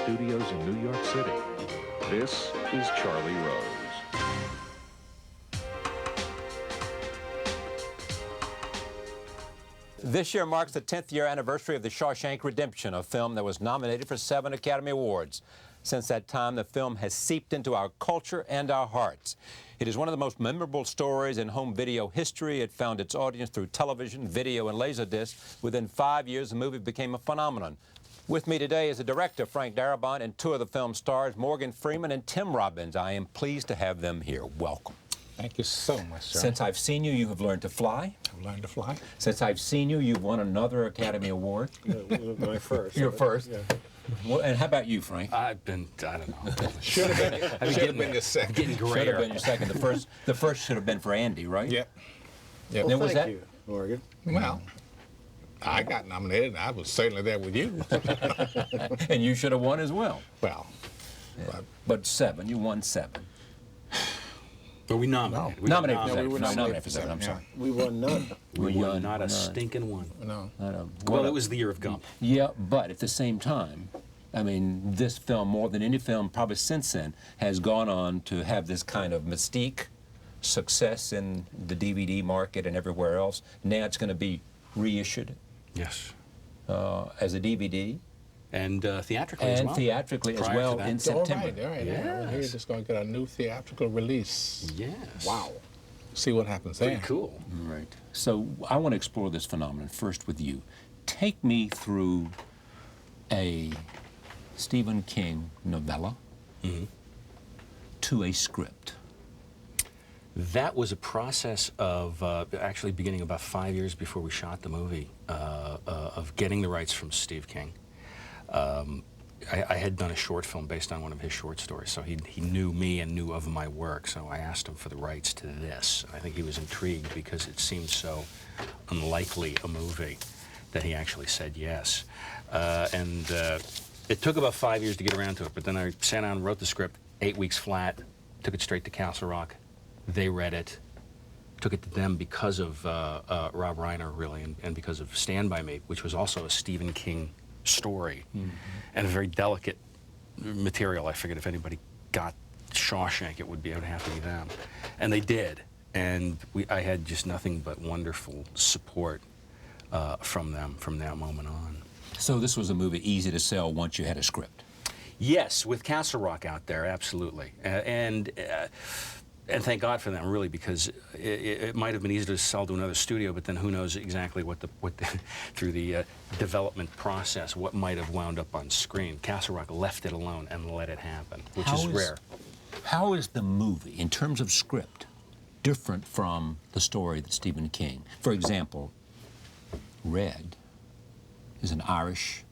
studios in New York City. This is Charlie Rose. This year marks the 10th year anniversary of The Shawshank Redemption, a film that was nominated for 7 Academy Awards. Since that time, the film has seeped into our culture and our hearts. It is one of the most memorable stories in home video history. It found its audience through television, video, and Laserdisc. Within 5 years, the movie became a phenomenon. With me today is the director, Frank Darabont, and two of the film stars, Morgan Freeman and Tim Robbins. I am pleased to have them here. Welcome. Thank you so much, sir. Since I've seen you, you have learned to fly. I've learned to fly. Since I've seen you, you've won another Academy Award. My first. Your first. Yeah. Well, and how about you, Frank? I've been, I don't know. Should have been your second. Getting Should have grayer. been your second. The first should have been for Andy, right? Yep. Well, then was Thank that? you, Morgan. Well, I got nominated, and I was certainly there with you. And you should have won as well. Well, But 7, you won 7. But we nominated. We Nominated for got 7. we were No, nominated nominated for for 7, I'm 7, sorry. We won none. We won not a none. stinking one. no. Well, it was the year of Gump. Yeah, but at the same time, I mean, this film, more than any film probably since then, has gone on to have this kind of mystique, success in the DVD market and everywhere else. Now it's going to be reissued Yes. as a DVD And theatrically as and well. theatrically as Prior to well that. in All September. right, all right. Yeah. We're Yes. just going to get a new theatrical release. Yes. Wow. See what happens there. Pretty cool. Right. So I want to explore this phenomenon first with you. Take me through a Stephen King novella to a script. That was a process of actually beginning about 5 years before we shot the movie, of getting the rights from Steve King. I had done a short film based on one of his short stories, so he knew me and knew of my work, so I asked him for the rights to this. I think he was intrigued because it seemed so unlikely a movie that he actually said yes. It took about 5 years to get around to it, but then I sat down and wrote the script, 8 weeks flat, took it straight to Castle Rock. They read it, took it to them because of Rob Reiner, really, and because of Stand By Me, which was also a Stephen King story, and a very delicate material. I figured if anybody got Shawshank, it would have to be them. And they did, and I had just nothing but wonderful support from them from that moment on. So this was a movie easy to sell once you had a script. Yes, with Castle Rock out there, absolutely. And thank God for them, really, because it might have been easier to sell to another studio, but then who knows exactly through the development process, what might have wound up on screen. Castle Rock left it alone and let it happen, which is rare. How is the movie, in terms of script, different from the story that Stephen King? For example, Red is an Irish,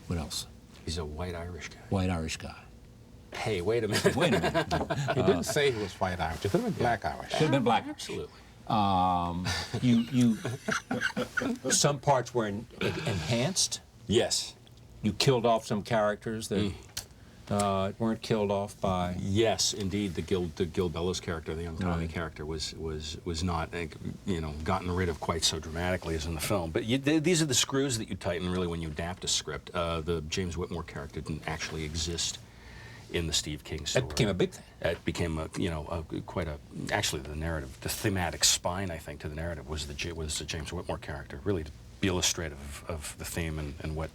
what else? He's a white Irish guy. White Irish guy. Hey, wait a minute. Wait a minute. He didn't say he was white Irish. It could have been black Irish. Should have been black. Absolutely. Some parts were enhanced. Yes. You killed off some characters that weren't killed off by. Yes, indeed. The Gil Bellows character, the young Tommy Right. character, was not, gotten rid of quite so dramatically as in the film. But these are the screws that you tighten, really, when you adapt a script. The James Whitmore character didn't actually exist in the Steve King story. That became a big thing. It became actually the narrative, the thematic spine, I think, to the narrative was the James Whitmore character, really to be illustrative of the theme and what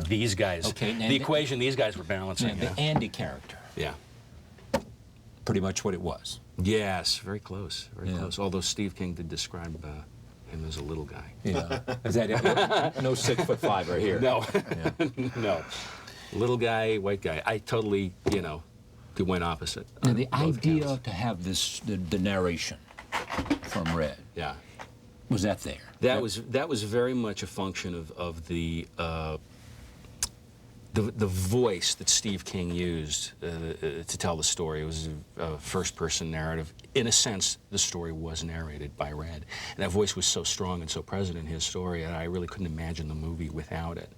these guys, the equation these guys were balancing. The Andy character, Yeah. pretty much what it was. Yes, very close, very close. Although Steve King did describe him as a little guy. Yeah. Is that it? No 6'5" right here. No, Yeah. no. Little guy, white guy. I totally, went opposite. Now, on the both idea counts. to have the narration from Red, Yeah. was that there? That was very much a function of the voice that Steve King used to tell the story. It was a first-person narrative. In a sense, the story was narrated by Red. And that voice was so strong and so present in his story, and I really couldn't imagine the movie without it.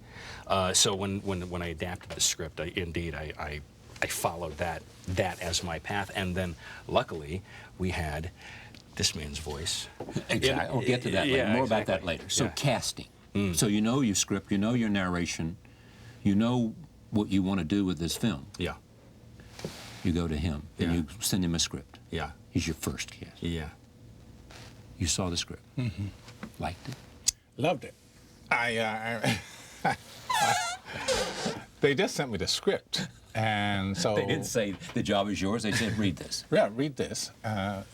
So when I adapted the script, I followed that as my path. And then, luckily, we had this man's voice. Exactly. We'll get to that later. Yeah, More exactly. about that later. So Yeah. casting. So you know your script, you know your narration. You know what you want to do with this film. Yeah. You go to him and Yeah. you send him a script. Yeah. He's your first guest. Yeah. You saw the script. Mm-hmm. Liked it. Loved it. They just sent me the script, and so They didn't say the job is yours. They said read this. yeah, read this, and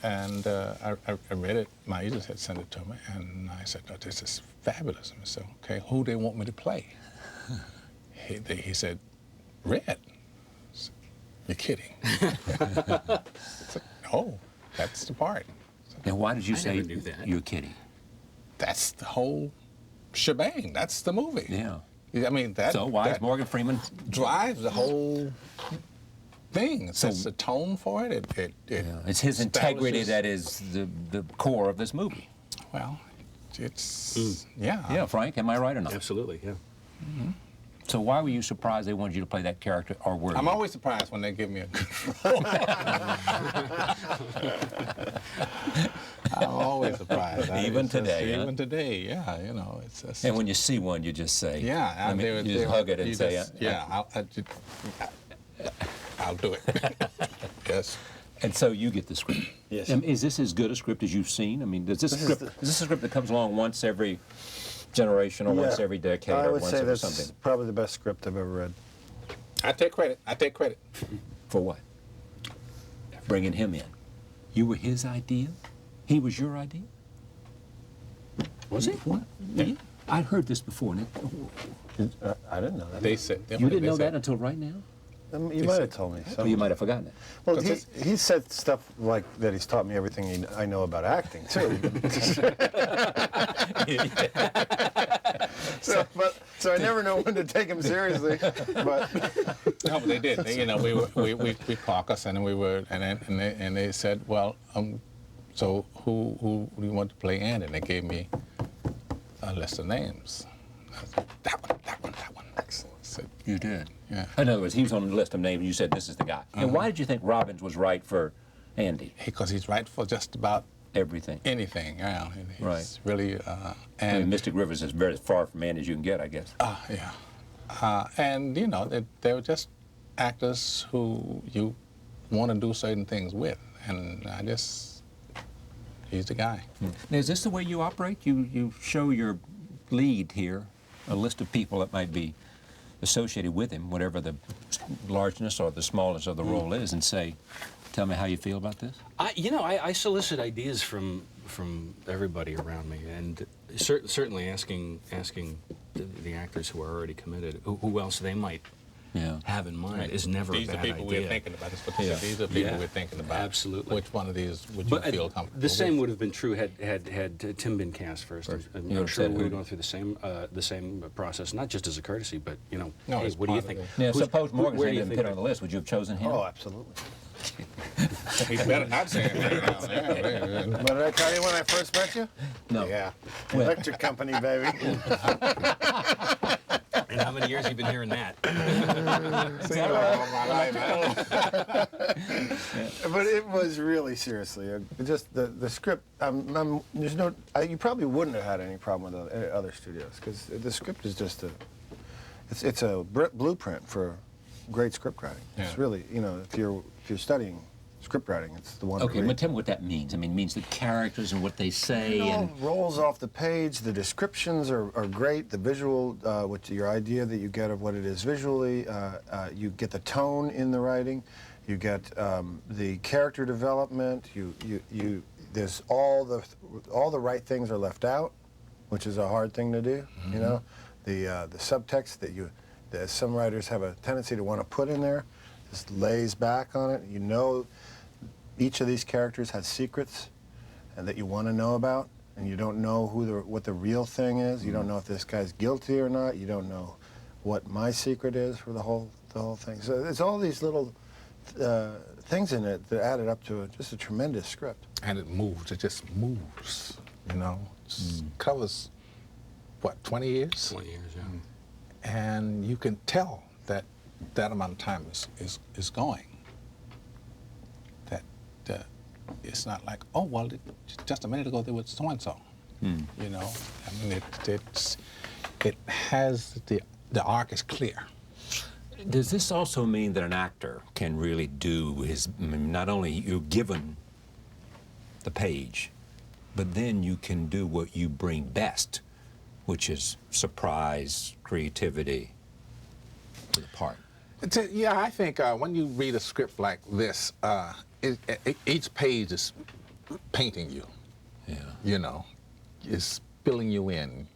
I read it. My agent had sent it to me, and I said, "Oh, this is fabulous." And I said, "Okay, who they want me to play?" He said, "Red." I said, "You're kidding?" I said, "Oh, that's the part." Now, why did you I say never knew that. you're kidding? That's the whole shebang. That's the movie. Yeah. I mean, that. So why is that Morgan Freeman? drives the whole thing. It sets the tone for it. Yeah, it's his integrity establishes- that is the core of this movie. Well, it's yeah. Yeah, Frank, am I right or not? Absolutely. Yeah. So why were you surprised they wanted you to play that character, or were I'm you? always surprised when they give me a good role. I'm always surprised. Even It's just- today, huh? Even today, yeah. You know, it's just. And when you see one, you just say, yeah, you just hug it and you say, just- yeah, I'll do it. Yes. And so you get the script. Yes. Is this as good a script as you've seen? I mean, is this is a script that comes along once every generation or once Yeah. every decade I or would once say every that's something? probably the best script I've ever read. I take credit. I take credit. For what? Bringing him in. You were his idea? He was your idea? Was it? What? Yeah. I'd heard this before. And I didn't know that. They said. you didn't know that until right now? You might have told me. Or you might have forgotten it. Well, Because he said stuff like that. He's taught me everything I know about acting too. so I never know when to take him seriously. But No, but they did. They, you know, we caucused and we were and they said, well, so who do you want to play Andy? And they gave me a list of names. I said, that one. Excellent. I said, You did? yeah. In other words, he was on the list of names. You said, this is the guy. And why did you think Robbins was right for Andy? Because he's right for just about Everything. anything. Yeah, he's Right. really I mean, and Mystic Rivers is very far from Andy as you can get, I guess. yeah, and you know they were just actors who you want to do certain things with, and he's the guy. Now, is this the way you operate? You show your lead here a list of people that might be associated with him, whatever the largeness or the smallness of the role is, and say, tell me how you feel about this? I solicit ideas from everybody around me, and certainly asking the actors who are already committed who else they might have in mind is never These a are bad people idea. we're thinking about. That's what Yeah. these are people Yeah. we're thinking about. Absolutely. Which one of these would you But feel comfortable the same with? would have been true had Tim been cast first. You I'm would've sure said we who? would have gone through the same process, not just as a courtesy, but No, hey, it's what do you part of think? the- Now, Who's- suppose Morgan's where do name you didn't think fit on the list. Would you have chosen him? oh, absolutely. He's better not say it right now. Yeah. What did I tell you when I first met you? No. Yeah, electric company, baby. And how many years have you been hearing that? See, all my life, I don't- But it was really seriously just the script. There's no. You probably wouldn't have had any problem with other studios because the script is just it's a blueprint for great script writing. It's Yeah. really if you're studying script writing, it's the one. Okay, to but read. tell me what that means. I mean, it means the characters and what they say. It all And rolls off the page. The descriptions are great. The visual, your idea that you get of what it is visually, you get the tone in the writing, you get the character development. There's all the right things are left out, which is a hard thing to do. Mm-hmm. You know, the subtext that some writers have a tendency to want to put in there, just lays back on it. You know, each of these characters has secrets and that you want to know about, and you don't know what the real thing is. You don't know if this guy's guilty or not. You don't know what my secret is for the whole thing. So there's all these little things in it that added up to just a tremendous script. And it moves. It just moves. You know, it covers what 20 years, 20 years, yeah. and you can tell that amount of time is going. That it's not like, oh well, just a minute ago there was so and so. You know, I mean it has the arc is clear. Does this also mean that an actor can really do his, I mean, not only you're given the page, but then you can do what you bring best, which is surprise, creativity to the part? Yeah, I think when you read a script like this, each page is painting you. Yeah. You know, is filling you in.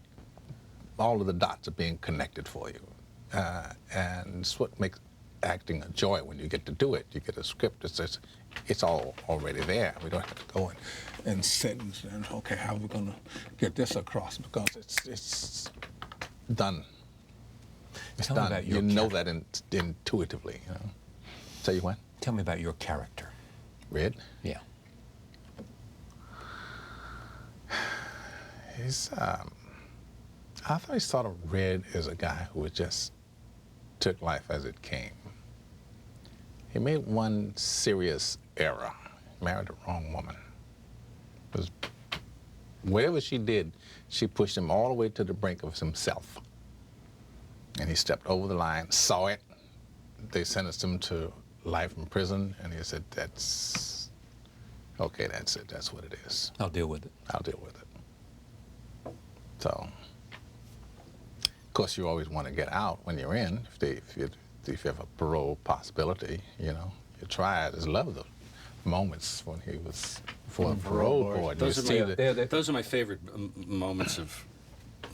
All of the dots are being connected for you. And it's what makes acting a joy when you get to do it. You get a script that says, it's all already there. We don't have to go and sit and say, okay, how are we going to get this across? Because it's done. It's Tell me done. about your You know that intuitively. You know? Tell you what? Tell me about your character. Red? Yeah. He's, I thought he sort of Red as a guy who just took life as it came. He made one serious error. He married the wrong woman. Because whatever she did, she pushed him all the way to the brink of himself. And he stepped over the line, saw it. They sentenced him to life in prison, and he said, that's, okay, that's it, that's what it is. I'll deal with it. I'll deal with it. So, of course, you always want to get out when you're in. If you have a parole possibility, you know, you try it. I love the moments when he was before the parole board. Those are my favorite moments of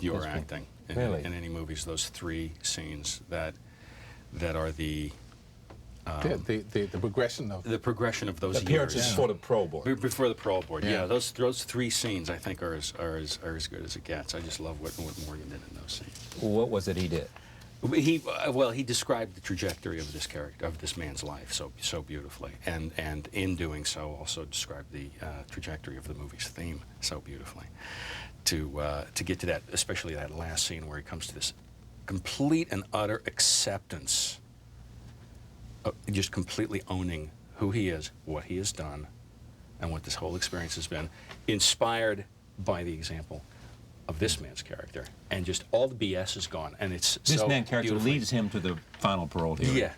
your acting in any movies. Those three scenes that are the progression of those appearances years. before the parole board. Before the parole board, yeah. Those three scenes, I think, are as good as it gets. I just love what Morgan did in those scenes. What was it he did? He described the trajectory of this character, of this man's life, so beautifully, and in doing so, also described the trajectory of the movie's theme so beautifully. To get to that, especially that last scene where he comes to this complete and utter acceptance, just completely owning who he is, what he has done, and what this whole experience has been, inspired by the example of this man's character, and just all the BS is gone, and it's this so man's character beautifully. leads him to the final parole hearing.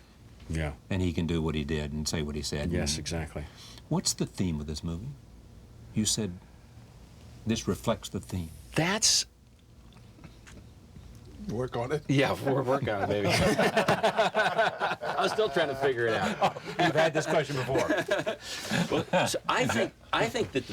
Yeah. And he can do what he did and say what he said. Yes, exactly. What's the theme of this movie? You said this reflects the theme. That's work on it. Yeah, we're working on it, baby. I'm still trying to figure it out. Oh, you've had this question before. Well, so I think that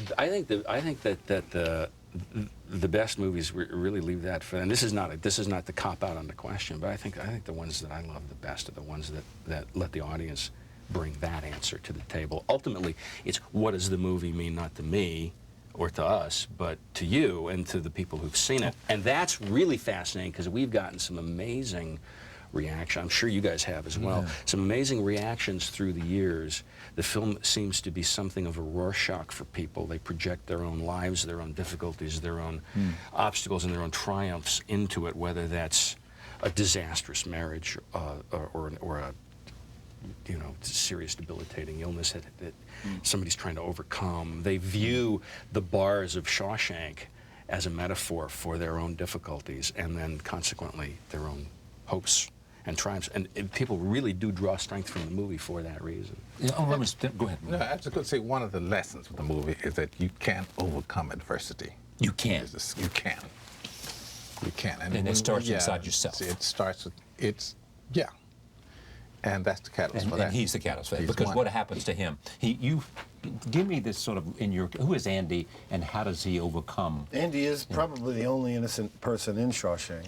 the best movies really leave that for. And this is not the cop out on the question, but I think the ones that I love the best are the ones that let the audience bring that answer to the table. Ultimately, it's what does the movie mean, not to me or to us, but to you and to the people who've seen it. And that's really fascinating because we've gotten some amazing reaction. I'm sure you guys have as well. Yeah. Some amazing reactions through the years. The film seems to be something of a Rorschach for people. They project their own lives, their own difficulties, their own obstacles, and their own triumphs into it, whether that's a disastrous marriage or a serious debilitating illness that somebody's trying to overcome. They view the bars of Shawshank as a metaphor for their own difficulties and then consequently their own hopes and triumphs. And people really do draw strength from the movie for that reason. Yeah, go ahead. No, I was going to say one of the lessons of the movie is that you can't overcome adversity. You can. You can. You can. And it starts inside yourself. It starts with, and that's the catalyst for that. And he's the catalyst for that. Because what happens to him? You give me this sort of who is Andy and how does he overcome? Andy is probably the only innocent person in Shawshank.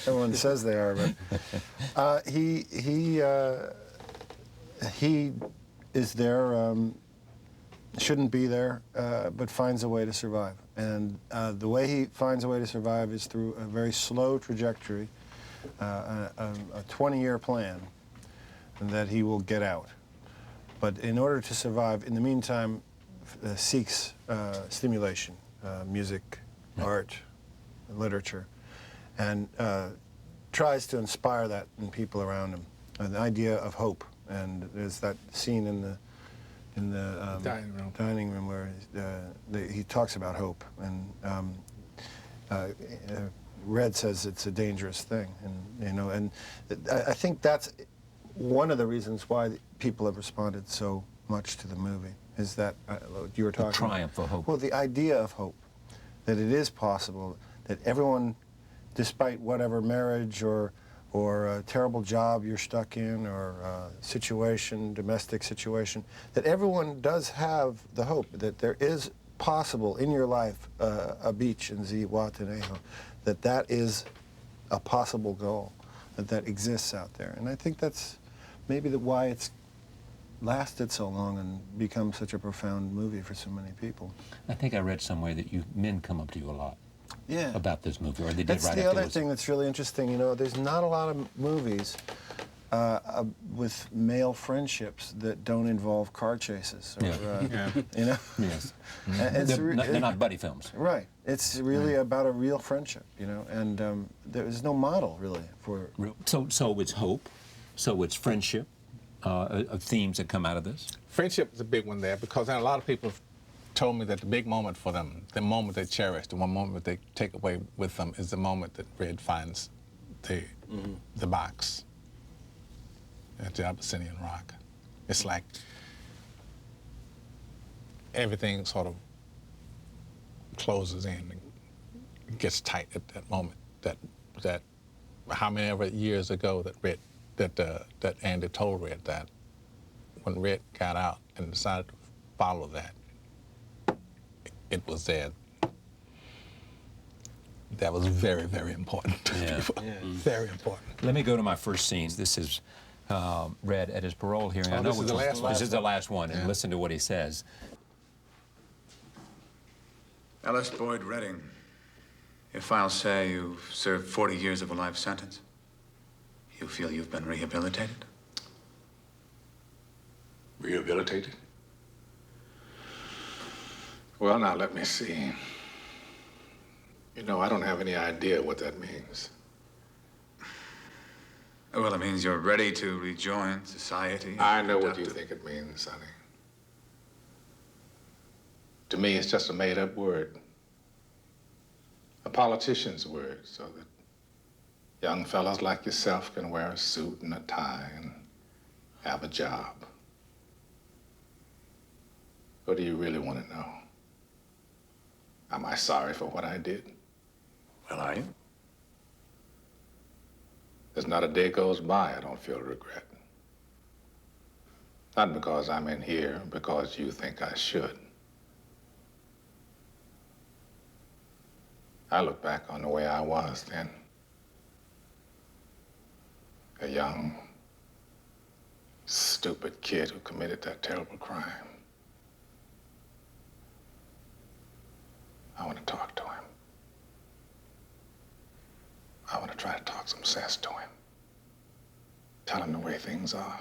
Everyone says they are, but he is there, shouldn't be there, but finds a way to survive. And the way he finds a way to survive is through a very slow trajectory. A 20-year plan that he will get out. But in order to survive, in the meantime, seeks stimulation, music, art, literature, and tries to inspire that in people around him. An idea of hope. And there's that scene in the dining room where he talks about hope. And Red says it's a dangerous thing, and I think that's one of the reasons why people have responded so much to the movie, is that you were talking the triumph of hope. Well, the idea of hope, that it is possible, that everyone, despite whatever marriage or a terrible job you're stuck in, or situation, domestic situation, that everyone does have the hope that there is possible in your life a beach in Zihuatanejo, that is a possible goal, that exists out there. And I think that's maybe why it's lasted so long and become such a profound movie for so many people. I think I read somewhere that men come up to you a lot. Yeah. About this movie, or they did That's right the after other it was- thing that's really interesting. There's not a lot of movies with male friendships that don't involve car chases. Or, Yes. And They're not buddy films. Right. It's really about a real friendship, and there's no model really for. So it's hope, so it's friendship, of themes that come out of this. Friendship is a big one there, because a lot of people have told me that the big moment for them, the moment they cherish, the one moment they take away with them, is the moment that Red finds the box at the Abyssinian Rock. It's like everything sort of closes in and gets tight at that moment. That how many ever years ago that Andy told Red that when Red got out and decided to follow that, it was there. That was very, very important to people. Yeah. Very important. Let me go to my first scene. This is Red at his parole hearing. I know this is the last one. This is the last one, and listen to what he says. Ellis Boyd Redding, your files say you've served 40 years of a life sentence. You feel you've been rehabilitated? Rehabilitated? Well, now, let me see. I don't have any idea what that means. Well, it means you're ready to rejoin society. I know what you think it means, Sonny. To me, it's just a made-up word. A politician's word, so that young fellas like yourself can wear a suit and a tie and have a job. What do you really want to know? Am I sorry for what I did? Well, are you? There's not a day goes by I don't feel regret. Not because I'm in here, because you think I should. I look back on the way I was then. A young, stupid kid who committed that terrible crime. I want to talk to him. I want to try to talk some sense to him. Tell him the way things are.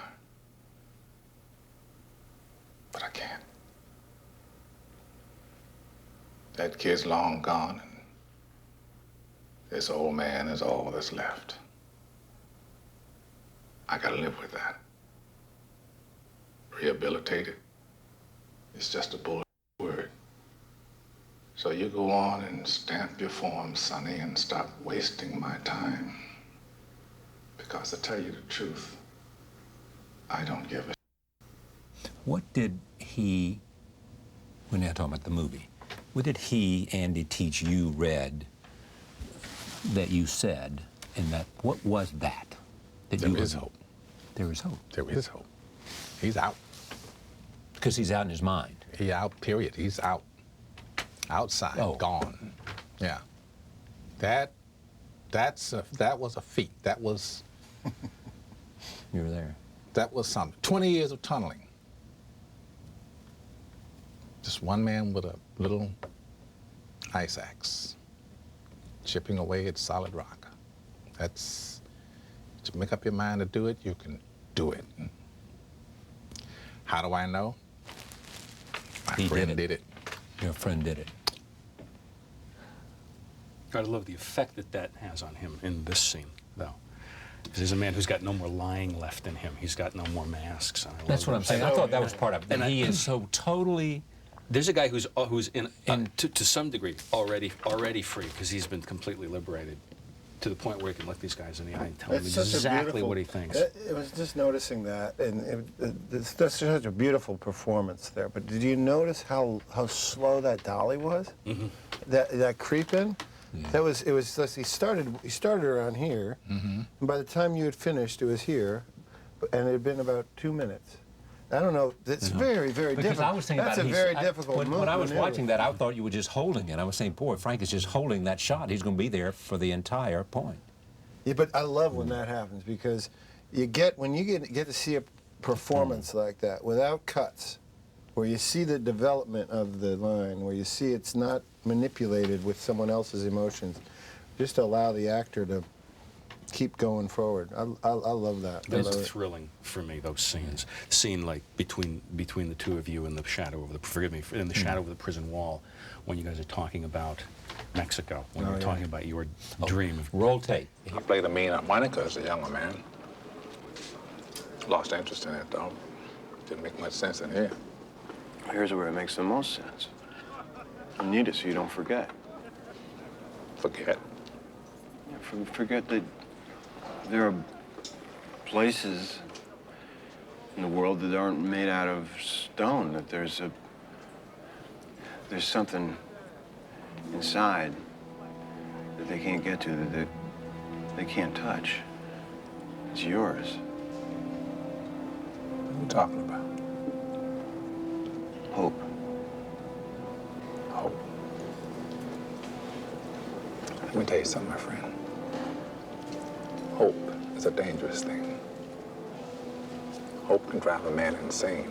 But I can't. That kid's long gone, and this old man is all that's left. I gotta live with that. Rehabilitated. It's just a bullet word. So you go on and stamp your form, Sonny, and stop wasting my time. Because to tell you the truth, I don't give a What did he, we're not talking about the movie, what did he, Andy, teach you, Red, that you said, and that, what was that? There is hope. There is hope. There is hope. He's out. Because he's out in his mind. He's out, period. He's out. Outside, gone. Yeah. That was a feat. That was... You were there. That was something. 20 years of tunneling. Just one man with a little ice axe, chipping away at solid rock. That's... To make up your mind to do it, you can do it. How do I know? My friend did it. Your friend did it. I love the effect that has on him in this scene, though. Because he's a man who's got no more lying left in him. He's got no more masks. That's what I'm saying. I thought that was part of it. And he is so totally There's a guy who's to some degree already free because he's been completely liberated to the point where he can look these guys in the eye and tell them exactly what he thinks. It was just noticing that, and it's such a beautiful performance there. But did you notice how slow that dolly was? Mm-hmm. That creep in? Yeah. It was just, he started around here, mm-hmm. and by the time you had finished, it was here, and it had been about 2 minutes. I don't know. It's very, very because difficult. I was thinking That's about a very difficult when I was watching that, I thought you were just holding it. I was saying, boy, Frank is just holding that shot. He's going to be there for the entire point. Yeah, but I love when that happens because when you get to see a performance like that without cuts, where you see the development of the line, where you see it's not manipulated with someone else's emotions, just to allow the actor to keep going forward. I love that. It's thrilling for me, those scenes. Scene like between the two of you in the shadow of the shadow of the prison wall, when you guys are talking about Mexico, when you're talking about your dream of roll tape. I played a mean harmonica as a younger man. Lost interest in it though. Didn't make much sense in here. Here's where it makes the most sense. You need it so you don't forget. Forget? Yeah, forget that there are places in the world that aren't made out of stone, that there's something inside that they can't get to, that they can't touch. It's yours. What are you talking about? Hope. Hope. Let me tell you something, my friend. Hope is a dangerous thing. Hope can drive a man insane.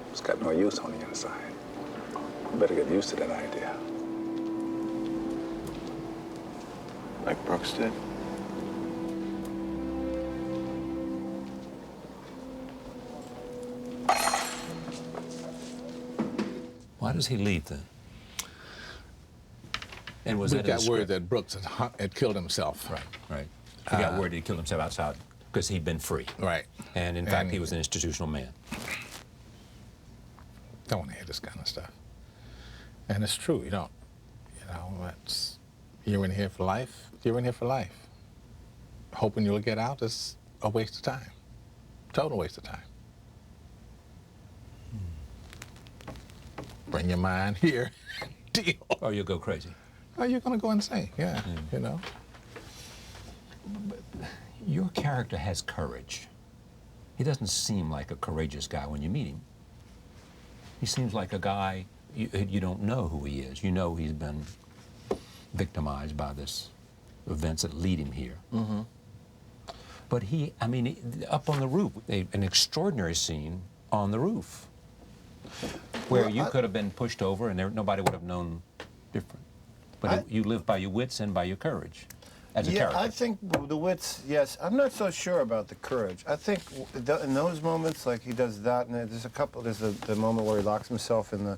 It's got no use on the inside. You better get used to that idea. Like Brooks did. Why does he leave then? And was We that got word that Brooks had killed himself. Right. He got word he killed himself outside because he'd been free. Right. And in fact, he was an institutional man. Don't want to hear this kind of stuff. And it's true, you know, you're in here for life. You're in here for life. Hoping you'll get out is a waste of time. Total waste of time. Bring your mind here. Deal. Or you'll go crazy. Oh, you're going to go insane, yeah, you know. But your character has courage. He doesn't seem like a courageous guy when you meet him. He seems like a guy, you don't know who he is. You know he's been victimized by this events that lead him here. Mm-hmm. But up on the roof, an extraordinary scene on the roof where you could have been pushed over and nobody would have known different. But you live by your wits and by your courage as a character. I think the wits, yes. I'm not so sure about the courage. I think in those moments, like he does that, and there's the moment where he locks himself in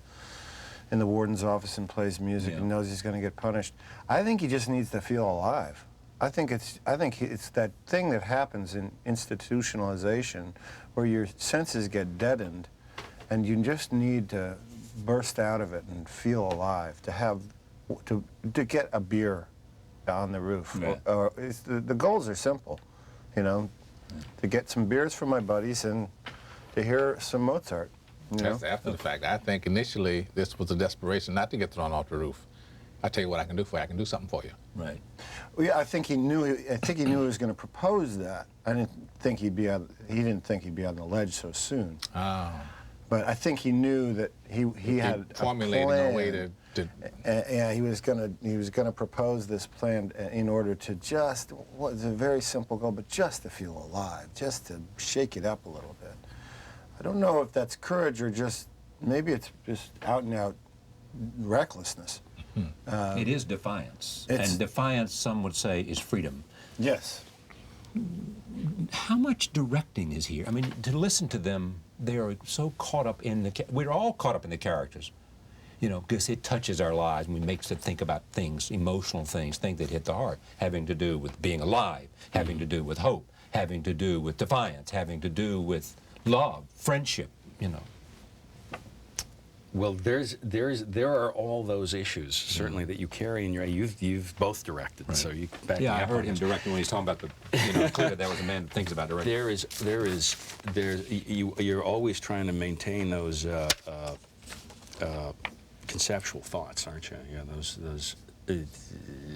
the warden's office and plays music and knows he's going to get punished. I think he just needs to feel alive. I think it's that thing that happens in institutionalization where your senses get deadened and you just need to burst out of it and feel alive, to get a beer on the roof. Yeah. Or the goals are simple, you know, to get some beers from my buddies and to hear some Mozart. That's after the fact. I think initially this was a desperation not to get thrown off the roof. I tell you what I can do for you. I can do something for you. Right. Well, yeah, I think he knew he was going to propose that. He didn't think he'd be on the ledge so soon. Oh. But I think he knew that he had formulating a way to. Yeah, he was gonna propose this plan in order to it's a very simple goal, but just to feel alive, just to shake it up a little bit. I don't know if that's courage or maybe it's just out and out recklessness. It is defiance, and defiance, some would say, is freedom. Yes. How much directing is here? I mean, to listen to them, they are so caught up in we're all caught up in the characters, you know, because it touches our lives and makes us think about things, emotional things that hit the heart, having to do with being alive, having to do with hope, having to do with defiance, having to do with love, friendship, you know. Well, there are all those issues certainly that you carry in your. You've both directed, Right. so you. Yeah, I heard him directing when he's talking about the. Clearly there was a man that thinks about directing. You're always trying to maintain those conceptual thoughts, aren't you? Yeah, those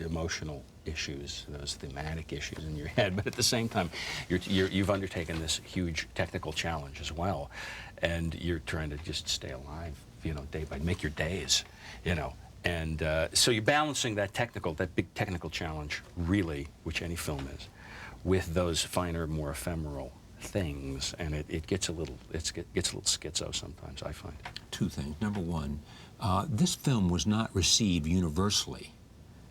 emotional issues, those thematic issues in your head. But at the same time, you've undertaken this huge technical challenge as well, and you're trying to just stay alive, day by make your days, and so you're balancing that big technical challenge, really, which any film is, with those finer, more ephemeral things, and it gets a little schizo sometimes, I find. Two things. Number one, this film was not received universally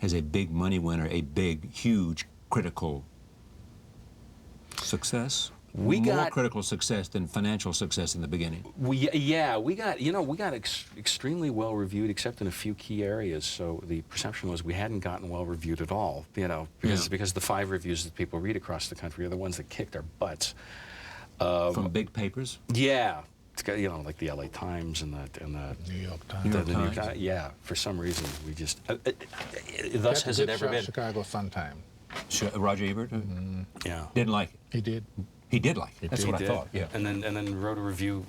as a big money winner, a big, huge critical success. More critical success than financial success in the beginning. We got extremely well reviewed, except in a few key areas. So the perception was we hadn't gotten well reviewed at all. Because the 5 reviews that people read across the country are the ones that kicked our butts. From big papers. Yeah. Like the LA Times and the New York Times. New York Times. Yeah, for some reason we just. Thus has it ever been. Chicago Sun-Time. Roger Ebert. Yeah. Didn't like it. He did. He did like it. That's what I thought. Yeah. And then wrote a review,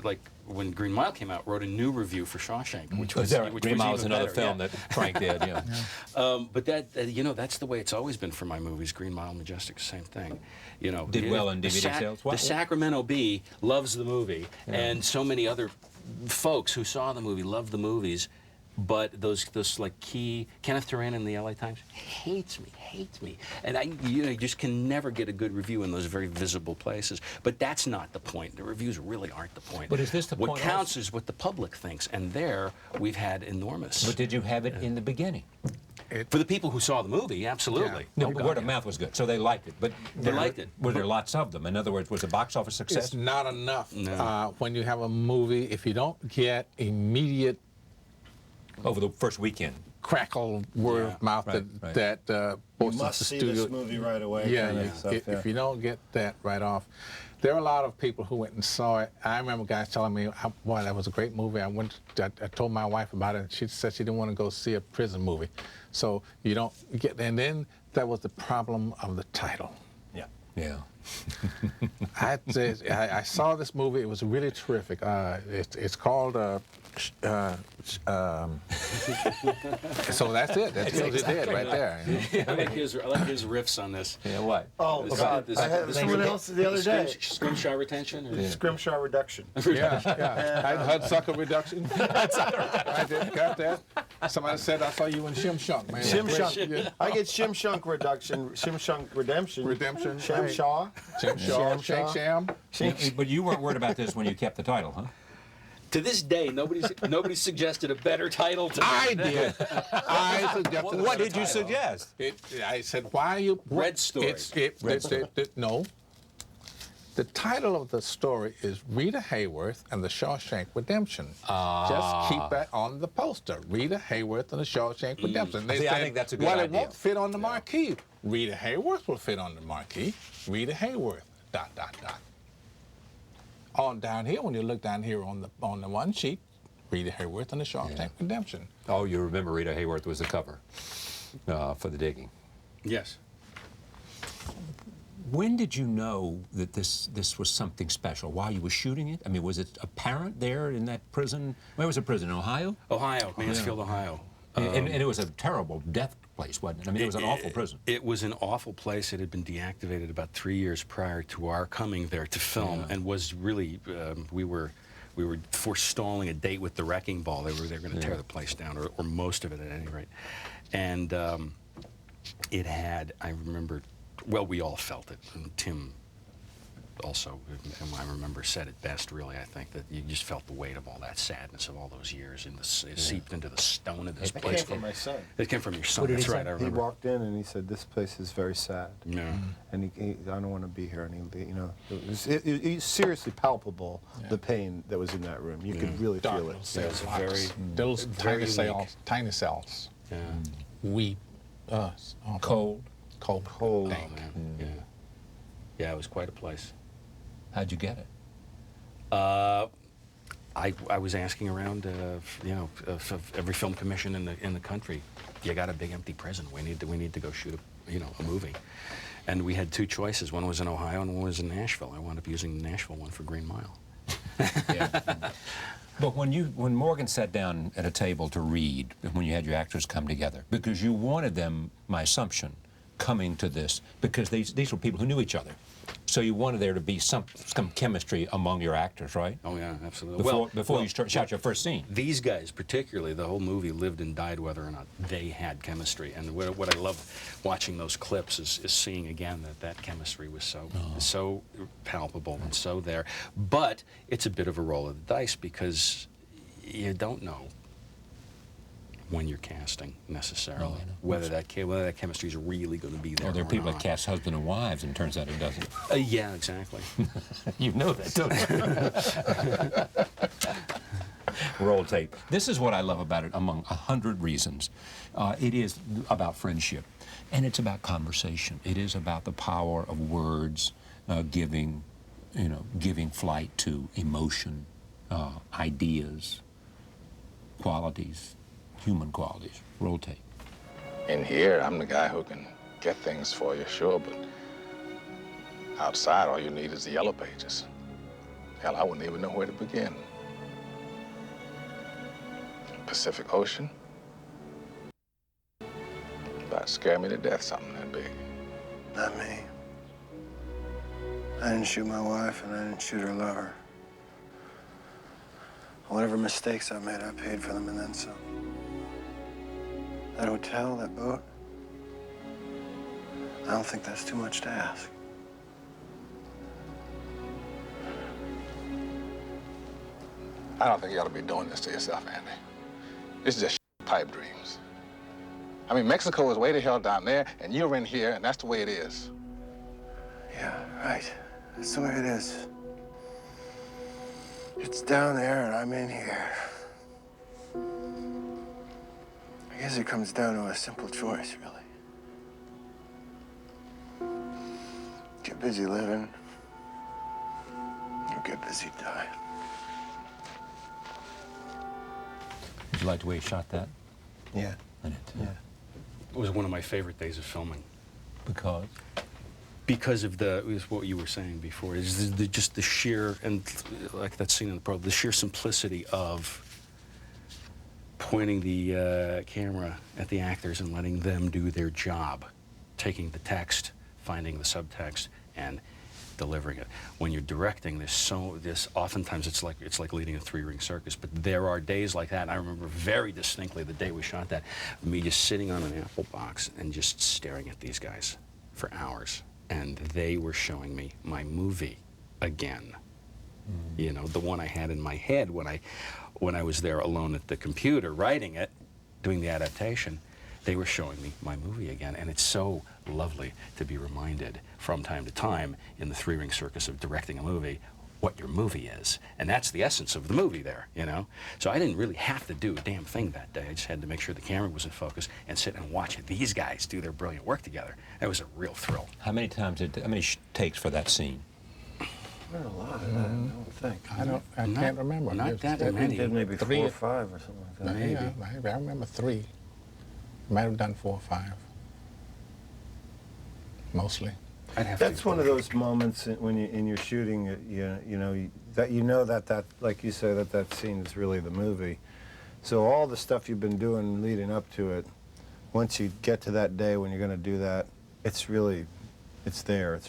like when Green Mile came out, wrote a new review for Shawshank, which was Green Mile is even another better, film that Frank did. Yeah. But that's the way it's always been for my movies. Green Mile, Majestic, same thing. Did well in DVD sales. The Sacramento Bee loves the movie, and so many other folks who saw the movie loved the movies. But those like key Kenneth Turan in the LA Times hates me, and you just can never get a good review in those very visible places. But that's not the point. The reviews really aren't the point. But is this the point? What counts is what the public thinks, and there we've had enormous. But did you have it in the beginning? For the people who saw the movie, absolutely. Yeah. No, word of mouth was good, so they liked it. But they liked it. Were there lots of them? In other words, was the box office success? It's not enough. No. When you have a movie, if you don't get immediate over the first weekend. Crackle word of mouth that you must see this movie right away. Yeah, kind of stuff, if you don't get that right off. There are a lot of people who went and saw it. I remember guys telling me, "Boy, that was a great movie." I told my wife about it, and she said she didn't want to go see a prison movie. So you don't get. And then there was the problem of the title. Yeah. Yeah. I saw this movie. It was really terrific. It's called. So that's it. That's what it did right there. I like his riffs on this. Yeah, what? Oh, God. I had someone else the other day. Scrimshaw retention? Or? Scrimshaw reduction. Yeah. Hudsucker reduction. I did, got that. Somebody said I saw you in Shawshank, man. Shawshank. I get Shawshank reduction, Shawshank redemption. Redemption. Shawshaw. Shawshank Sham. But you weren't worried about this when you kept the title, huh? To this day, nobody suggested a better title to me. I did. I suggested. What did you suggest? I said, "Why are you?" Red Story. No. The title of the story is Rita Hayworth and the Shawshank Redemption. Just keep that on the poster. Rita Hayworth and the Shawshank Redemption. They See, said, I think that's a good well, idea. it won't fit on the marquee. Rita Hayworth will fit on the marquee. Rita Hayworth. ... On down here, when you look down here on the one sheet, Rita Hayworth and the Shawshank Redemption. Oh, you remember Rita Hayworth was the cover for The Digging. Yes. When did you know that this was something special? While you were shooting it? I mean, was it apparent there in that prison? Where was the prison? In Ohio? Ohio, Mansfield, Ohio. And it was a terrible death place, wasn't it? I mean, it was an awful prison. It was an awful place. It had been deactivated about 3 years prior to our coming there to film, and was really we were forestalling a date with the Wrecking Ball. They were going to tear the place down, or most of it at any rate. And it had, I remember, well, we all felt it, and Tim also, I remember, said it best, really. I think that you just felt the weight of all that sadness of all those years, and it seeped into the stone of this place. It came from my son. It came from your son. That's right. I remember. He walked in and he said, "This place is very sad." Yeah. And I don't want to be here. And it was seriously palpable, the pain that was in that room. You could really feel it. Cells, very, those very tiny cells. Yeah. Weep. Cold. Cold. Yeah. Yeah, it was quite a place. How'd you get it? I I was asking around, you know, of every film commission in the country. You got a big empty prison. We need to go shoot a movie, and we had two choices. One was in Ohio, and one was in Nashville. I wound up using the Nashville one for Green Mile. Yeah. But when Morgan sat down at a table to read, when you had your actors come together, because you wanted them, my assumption, coming to this, because these were people who knew each other. So you wanted there to be some chemistry among your actors, right? Oh yeah, absolutely. Before you shot your first scene. These guys, particularly, the whole movie lived and died whether or not they had chemistry. And what I love watching those clips is seeing again that chemistry was so palpable and so there. But it's a bit of a roll of the dice because you don't know when you're casting necessarily, whether that chemistry is really going to be there. Well, there are people that cast husband and wives, and it turns out it doesn't. Yeah, exactly. You know that, don't you? Roll tape. This is what I love about it, among 100 reasons. It is about friendship, and it's about conversation. It is about the power of words, giving flight to emotion, ideas, qualities. Human qualities. Roll tape. In here, I'm the guy who can get things for you, sure, but outside, all you need is the yellow pages. Hell, I wouldn't even know where to begin. Pacific Ocean? That'd scare me to death, something that big. Not me. I didn't shoot my wife, and I didn't shoot her lover. Whatever mistakes I made, I paid for them and then some. That hotel, that boat, I don't think that's too much to ask. I don't think you ought to be doing this to yourself, Andy. This is just pipe dreams. I mean, Mexico is way the hell down there, and you're in here, and that's the way it is. Yeah, right. That's the way it is. It's down there, and I'm in here. I guess it comes down to a simple choice, really. Get busy living, or get busy dying. Did you like the way he shot that? Yeah. I did too. Yeah. It was one of my favorite days of filming. Because? Because of what you were saying before, is just the sheer, and like that scene in the the sheer simplicity of pointing the camera at the actors and letting them do their job, taking the text, finding the subtext, and delivering it. When you're directing, this oftentimes it's like leading a three-ring circus. But there are days like that. And I remember very distinctly the day we shot that, me just sitting on an apple box and just staring at these guys for hours, and they were showing me my movie again. You know, the one I had in my head when I was there alone at the computer writing it, doing the adaptation. They were showing me my movie again, and it's so lovely to be reminded from time to time in the three-ring circus of directing a movie what your movie is. And that's the essence of the movie there, you know? So I didn't really have to do a damn thing that day. I just had to make sure the camera was in focus and sit and watch these guys do their brilliant work together. That was a real thrill. How many takes for that scene? Not a lot of that, I don't think. I can't remember. Not that We many. did maybe 4 Three. or 5 or something like that. Maybe. Yeah, I remember 3. Might have done 4 or 5. Mostly. I'd have That's to one of those moments when in your shooting, that like you say, that scene is really the movie. So all the stuff you've been doing leading up to it, once you get to that day when you're going to do that, it's there.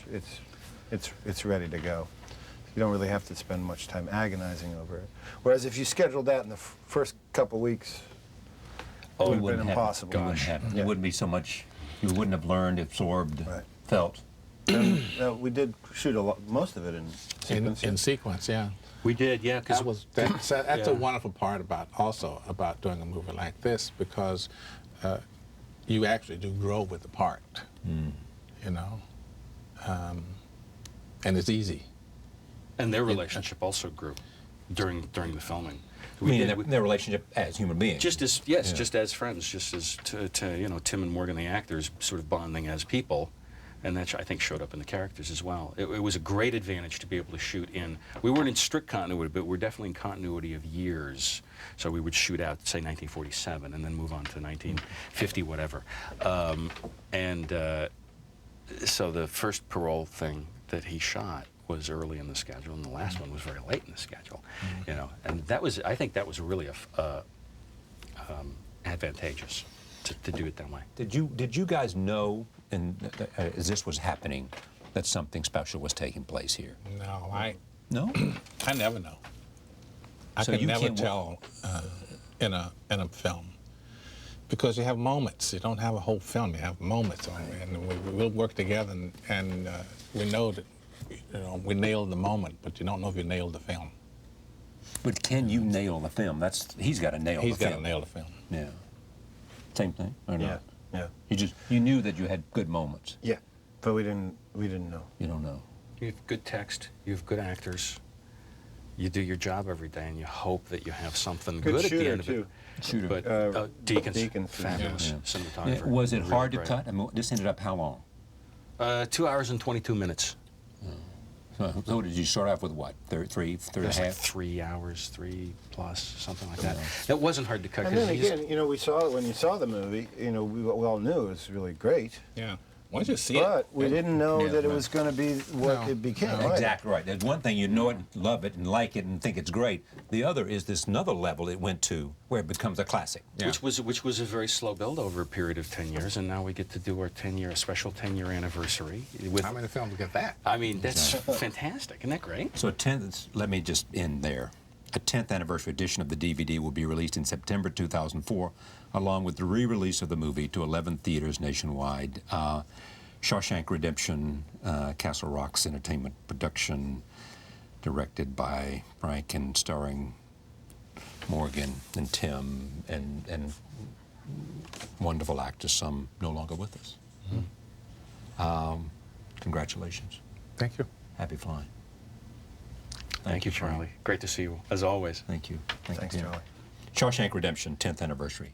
It's ready to go. You don't really have to spend much time agonizing over it. Whereas if you scheduled that in the first couple weeks, it would have been impossible. It wouldn't be so much. You wouldn't have learned, absorbed, felt. No, we did shoot most of it in sequence. In sequence, yeah. We did, yeah. That's a wonderful part about doing a movie like this, because you actually do grow with the part, you know, and it's easy. And their relationship also grew during the filming. Their relationship as human beings. Just as just as friends, just as to Tim and Morgan, the actors, sort of bonding as people. And that, I think, showed up in the characters as well. It was a great advantage to be able to shoot in. We weren't in strict continuity, but we're definitely in continuity of years. So we would shoot out, say, 1947, and then move on to 1950, whatever. So the first parole thing that he shot was early in the schedule, and the last one was very late in the schedule. You know, and that was, I think, that was really advantageous to do it that way. Did you guys know, as this was happening, that something special was taking place here? No, No? I never know. I So can you never can't tell in a film, because you have moments. You don't have a whole film. You have moments, and we'll work together, and we know that, you know, we nailed the moment, but you don't know if you nailed the film. But can you nail the film? He's got to nail the film. He's got to nail the film. Yeah. Same thing, or Yeah, not? yeah. You knew that you had good moments. Yeah, but we didn't know. You don't know. You have good text, you have good actors, you do your job every day, and you hope that you have something good at the end of it. Shooter. But Deakins, Deakins, fabulous yeah. cinematographer. Was it Really hard to great. cut? I mean, this ended up how long? 2 hours and 22 minutes. So did you start off with what, three and a It was like half? 3 hours, 3 plus, something like that. That wasn't hard to cut. And 'cause then he's- again, you know, when you saw the movie, you know, we all knew it was really great. Yeah. Once you see it. But we didn't know Yeah, that it right. was going to be what No. it became. No. right? Exactly right. There's one thing, you know it, love it, and like it, and think it's great. The other is this another level it went to where it becomes a classic. Yeah. Which was a very slow build over a period of 10 years, and now we get to do our special 10-year anniversary. With, How many films get that? I mean, that's fantastic. Isn't that great? So let me just end there. A 10th anniversary edition of the DVD will be released in September 2004, along with the re-release of the movie to 11 theaters nationwide. Shawshank Redemption, Castle Rock's entertainment production, directed by Frank and starring Morgan and Tim and wonderful actors, some no longer with us. Congratulations. Thank you. Happy flying. Thank you, Frank. Charlie. Great to see you, as always. Thank you. Thanks, Tim. Charlie. Shawshank Redemption, 10th anniversary.